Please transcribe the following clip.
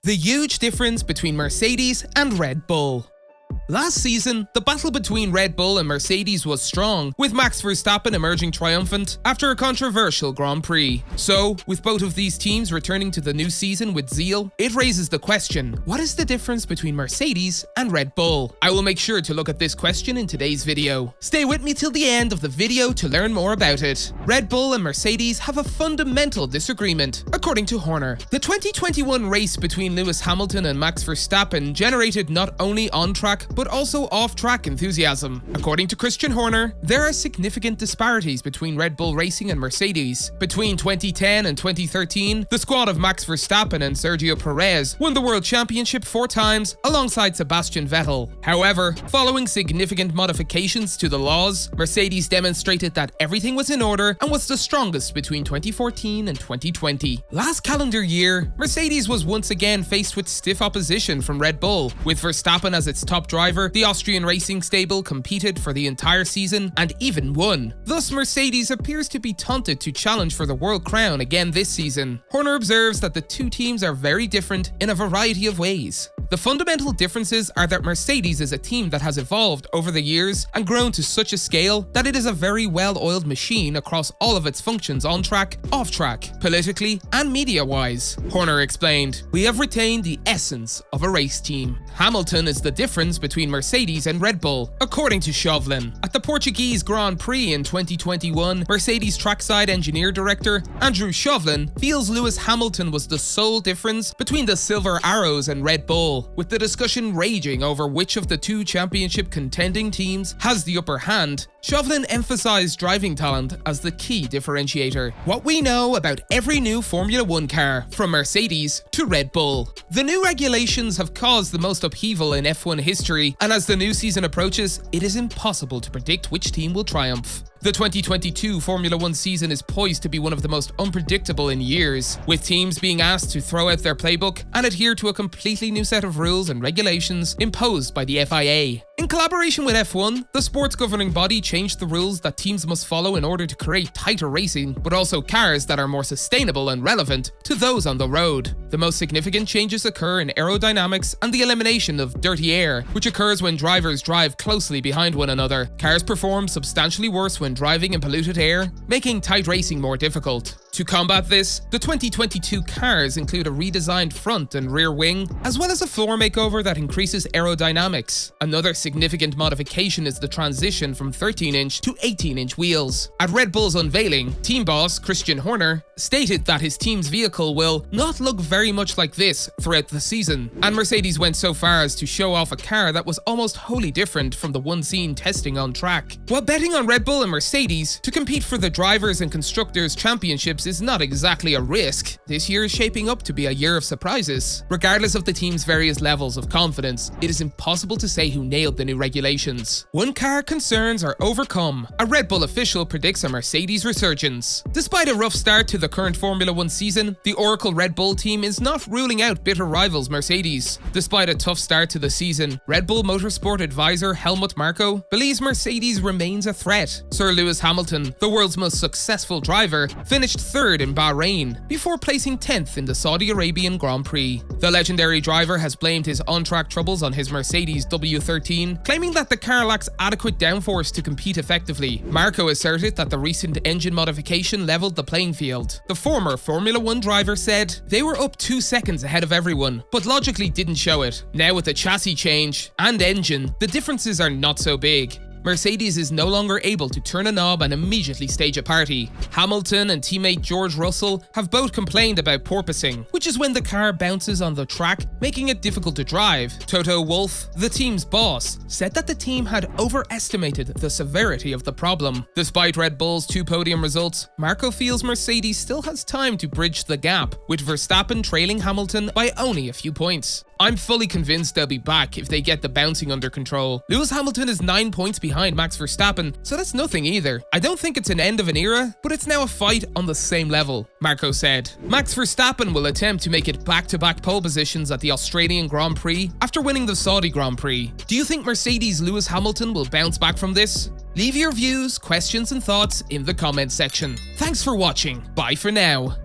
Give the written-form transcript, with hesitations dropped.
The huge difference between Mercedes and Red Bull. Last season, the battle between Red Bull and Mercedes was strong, with Max Verstappen emerging triumphant after a controversial Grand Prix. So, with both of these teams returning to the new season with zeal, it raises the question, what is the difference between Mercedes and Red Bull? I will make sure to look at this question in today's video. Stay with me till the end of the video to learn more about it. Red Bull and Mercedes have a fundamental disagreement, according to Horner. The 2021 race between Lewis Hamilton and Max Verstappen generated not only on-track, but also off-track enthusiasm. According to Christian Horner, there are significant disparities between Red Bull Racing and Mercedes. Between 2010 and 2013, the squad of Max Verstappen and Sergio Perez won the World Championship 4 times alongside Sebastian Vettel. However, following significant modifications to the laws, Mercedes demonstrated that everything was in order and was the strongest between 2014 and 2020. Last calendar year, Mercedes was once again faced with stiff opposition from Red Bull. With Verstappen as its top driver, the Austrian racing stable competed for the entire season and even won. Thus, Mercedes appears to be taunted to challenge for the world crown again this season. Horner observes that the two teams are very different in a variety of ways. The fundamental differences are that Mercedes is a team that has evolved over the years and grown to such a scale that it is a very well-oiled machine across all of its functions on track, off track, politically, and media-wise. Horner explained, "We have retained the essence of a race team. Hamilton is the difference between Mercedes and Red Bull." According to Chauvelin, at the Portuguese Grand Prix in 2021, Mercedes trackside engineer director Andrew Chauvelin feels Lewis Hamilton was the sole difference between the Silver Arrows and Red Bull, with the discussion raging over which of the two championship contending teams has the upper hand. Chauvelin emphasized driving talent as the key differentiator. What we know about every new Formula 1 car, from Mercedes to Red Bull. The new regulations have caused the most upheaval in F1 history, and as the new season approaches, it is impossible to predict which team will triumph. The 2022 Formula 1 season is poised to be one of the most unpredictable in years, with teams being asked to throw out their playbook and adhere to a completely new set of rules and regulations imposed by the FIA. In collaboration with F1, the sport's governing body changed the rules that teams must follow in order to create tighter racing, but also cars that are more sustainable and relevant to those on the road. The most significant changes occur in aerodynamics and the elimination of dirty air, which occurs when drivers drive closely behind one another. Cars perform substantially worse when driving in polluted air, making tight racing more difficult. To combat this, the 2022 cars include a redesigned front and rear wing, as well as a floor makeover that increases aerodynamics. Another significant modification is the transition from 13-inch to 18-inch wheels. At Red Bull's unveiling, team boss Christian Horner stated that his team's vehicle will not look very much like this throughout the season, and Mercedes went so far as to show off a car that was almost wholly different from the one seen testing on track. While betting on Red Bull and Mercedes to compete for the Drivers' and Constructors' Championships is not exactly a risk, this year is shaping up to be a year of surprises. Regardless of the team's various levels of confidence, it is impossible to say who nailed the new regulations. One car concerns are overcome. A Red Bull official predicts a Mercedes resurgence. Despite a rough start to the current Formula 1 season, the Oracle Red Bull team is not ruling out bitter rivals Mercedes. Despite a tough start to the season, Red Bull Motorsport advisor Helmut Marko believes Mercedes remains a threat. Sir Lewis Hamilton, the world's most successful driver, finished third in Bahrain, before placing 10th in the Saudi Arabian Grand Prix. The legendary driver has blamed his on-track troubles on his Mercedes W13, claiming that the car lacks adequate downforce to compete effectively. Marko asserted that the recent engine modification leveled the playing field. The former Formula 1 driver said, "They were up 2 seconds ahead of everyone, but logically didn't show it. Now with the chassis change and engine, the differences are not so big." Mercedes is no longer able to turn a knob and immediately stage a party. Hamilton and teammate George Russell have both complained about porpoising, which is when the car bounces on the track, making it difficult to drive. Toto Wolff, the team's boss, said that the team had overestimated the severity of the problem. Despite Red Bull's 2 podium results, Marko feels Mercedes still has time to bridge the gap, with Verstappen trailing Hamilton by only a few points. I'm fully convinced they'll be back if they get the bouncing under control. Lewis Hamilton is 9 points behind Max Verstappen, so that's nothing either. I don't think it's an end of an era, but it's now a fight on the same level, Marko said. Max Verstappen will attempt to make it back-to-back pole positions at the Australian Grand Prix after winning the Saudi Grand Prix. Do you think Mercedes' Lewis Hamilton will bounce back from this? Leave your views, questions and thoughts in the comments section. Thanks for watching. Bye for now.